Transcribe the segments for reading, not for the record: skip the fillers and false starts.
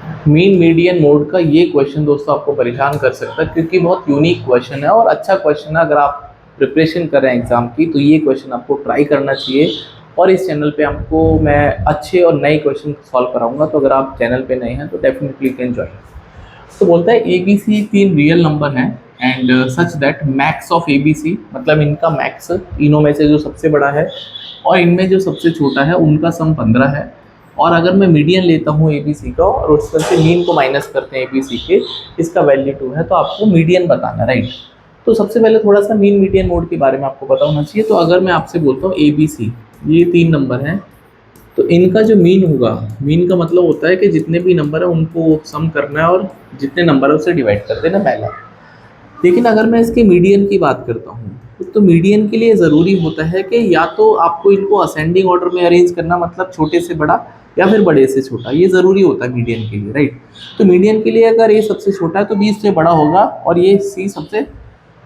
Mean median mode का ये question दोस्तों आपको परेशान कर सकता है, क्योंकि बहुत यूनिक क्वेश्चन है और अच्छा क्वेश्चन है। अगर आप प्रिपरेशन कर रहे हैं एग्ज़ाम की तो ये क्वेश्चन आपको ट्राई करना चाहिए। और इस चैनल पे आपको मैं अच्छे और नए क्वेश्चन सॉल्व कराऊंगा, तो अगर आप चैनल पे नए हैं तो डेफिनेटली कैन ज्वाइन। तो बोलता है ए बी सी तीन रियल नंबर हैं and such that max of A B C, मतलब इनका मैक्स तीनों में से जो सबसे बड़ा है और इनमें जो सबसे छोटा है उनका सम 15 है। और अगर मैं मीडियन लेता हूँ ए बी सी का और उस पर से मीन को माइनस करते हैं ए बी सी के, इसका वैल्यू 2 है, तो आपको मीडियन बताना, राइट। तो सबसे पहले थोड़ा सा मीन मीडियन मोड के बारे में आपको पता होना चाहिए। तो अगर मैं आपसे बोलता हूँ ए बी सी, ये तीन नंबर हैं, तो इनका जो मीन होगा, मीन का मतलब होता है कि जितने भी नंबर है उनको सम करना है और जितने नंबर है उससे डिवाइड कर देना पहला। लेकिन अगर मैं इसके मीडियन की बात करता हूँ तो मीडियन के लिए ज़रूरी होता है कि या तो आपको इनको असेंडिंग ऑर्डर में अरेंज करना, मतलब छोटे से बड़ा या फिर बड़े से छोटा, ये ज़रूरी होता है मीडियन के लिए, राइट। तो मीडियन के लिए अगर ये सबसे छोटा है तो बी इससे बड़ा होगा और ये सी सबसे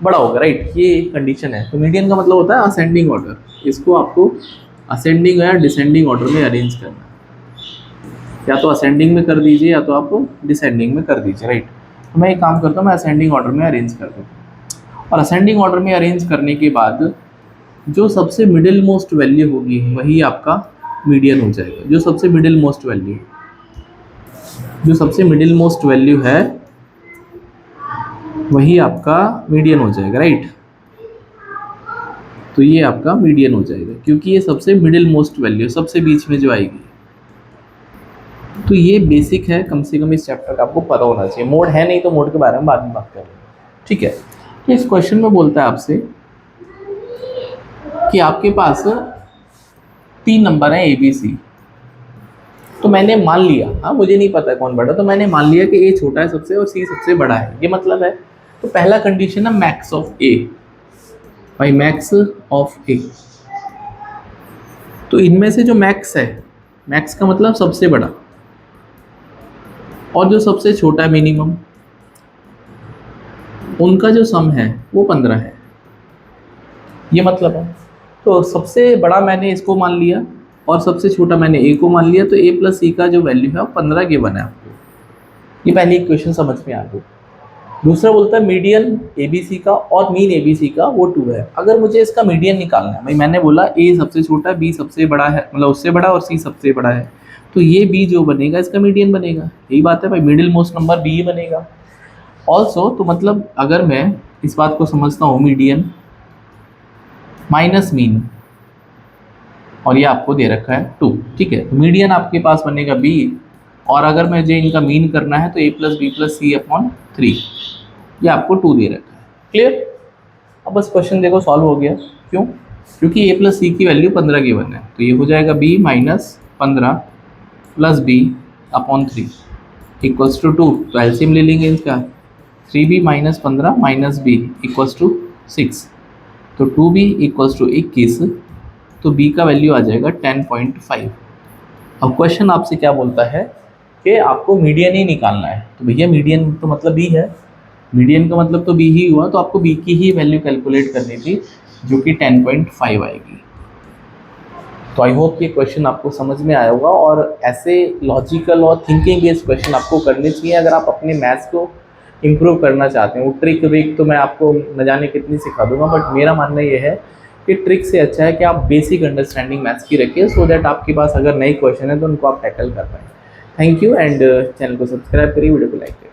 बड़ा होगा, राइट। ये कंडीशन है। तो मीडियन का मतलब होता है असेंडिंग ऑर्डर। इसको आपको असेंडिंग या डिसेंडिंग ऑर्डर में अरेंज करना है। या तो असेंडिंग में कर दीजिए या तो आप डिसेंडिंग में कर दीजिए, राइट। तो मैं एक काम करता हूँ, मैं असेंडिंग ऑर्डर में अरेंज कर देता हूँ। और असेंडिंग ऑर्डर में अरेंज करने के बाद जो सबसे मिडिल मोस्ट वैल्यू होगी वही आपका मीडियन हो जाएगा। जो सबसे मिडिल मोस्ट वैल्यू, जो सबसे मिडिल मोस्ट वैल्यू है वही आपका मीडियन हो जाएगा, राइट। तो ये आपका मीडियन हो जाएगा क्योंकि ये सबसे मिडिल मोस्ट वैल्यू, सबसे बीच में जो आएगी। तो ये बेसिक है, कम से कम इस चैप्टर का आपको पता होना चाहिए। मोड है नहीं तो मोड के बारे में बाद में बात करेंगे, ठीक है। तो इस क्वेश्चन में बोलता है आपसे कि आपके पास तीन नंबर हैं ए बी सी। तो मैंने मान लिया, हाँ मुझे नहीं पता कौन बड़ा, तो मैंने मान लिया कि ए छोटा है सबसे और सी सबसे बड़ा है, ये मतलब है। तो पहला कंडीशन है मैक्स ऑफ ए, भाई मैक्स ऑफ ए। तो इनमें से जो मैक्स है, मैक्स का मतलब सबसे बड़ा, और जो सबसे छोटा है मिनिमम, उनका जो सम है वो 15 है, ये मतलब है। तो सबसे बड़ा मैंने इसको मान लिया और सबसे छोटा मैंने ए को मान लिया, तो ए प्लस सी का जो वैल्यू है वो 15 गिवन है आपको। ये पहली इक्वेशन समझ में आ गई। दूसरा बोलता है मीडियन ए बी सी का और मीन ए बी सी का वो 2 है। अगर मुझे इसका मीडियन निकालना है, भाई मैंने बोला ए सबसे छोटा, बी सबसे बड़ा है, मतलब उससे बड़ा, और सी सबसे बड़ा है, तो ये बी जो बनेगा इसका मीडियन बनेगा। यही बात है भाई, मिडिल मोस्ट नंबर बी ही बनेगा ऑल्सो। तो मतलब अगर मैं इस बात को समझता हूँ मीडियन माइनस मीन, और ये आपको दे रखा है 2, ठीक है। तो मीडियन आपके पास बनेगा बी, और अगर मुझे इनका मीन करना है तो ए प्लस बी प्लस सी अपॉन 3, ये आपको 2 दे रखा है। क्लियर। अब बस क्वेश्चन देखो सॉल्व हो गया। क्यों? क्योंकि ए प्लस सी की वैल्यू 15 गिवन है, तो ये हो जाएगा B minus 15 plus B upon 3 equals to 2। तो एलसीएम ले लेंगे इसका, 3b minus 15 minus B equals to 6, तो 2b इक्वल्स टू 21, तो b का वैल्यू आ जाएगा 10.5। अब क्वेश्चन आपसे क्या बोलता है कि आपको मीडियन ही निकालना है। तो भैया मीडियन तो मतलब b है, मीडियन का मतलब तो b ही हुआ, तो आपको b की ही वैल्यू कैलकुलेट करनी थी जो कि 10.5 आएगी। तो आई होप ये क्वेश्चन आपको समझ में आया होगा, और ऐसे लॉजिकल और थिंकिंग बेस्ड क्वेश्चन आपको करने चाहिए अगर आप अपने मैथ्स को इम्प्रूव करना चाहते हैं। वो ट्रिक विक तो मैं आपको न जाने कितनी सिखा दूंगा, बट मेरा मानना ये है कि ट्रिक से अच्छा है कि आप बेसिक अंडरस्टैंडिंग मैथ्स की रखिए, सो दैट आपके पास अगर नई क्वेश्चन है तो उनको आप टैकल कर पाएँ। थैंक यू, एंड चैनल को सब्सक्राइब करिए, वीडियो को लाइक करिए।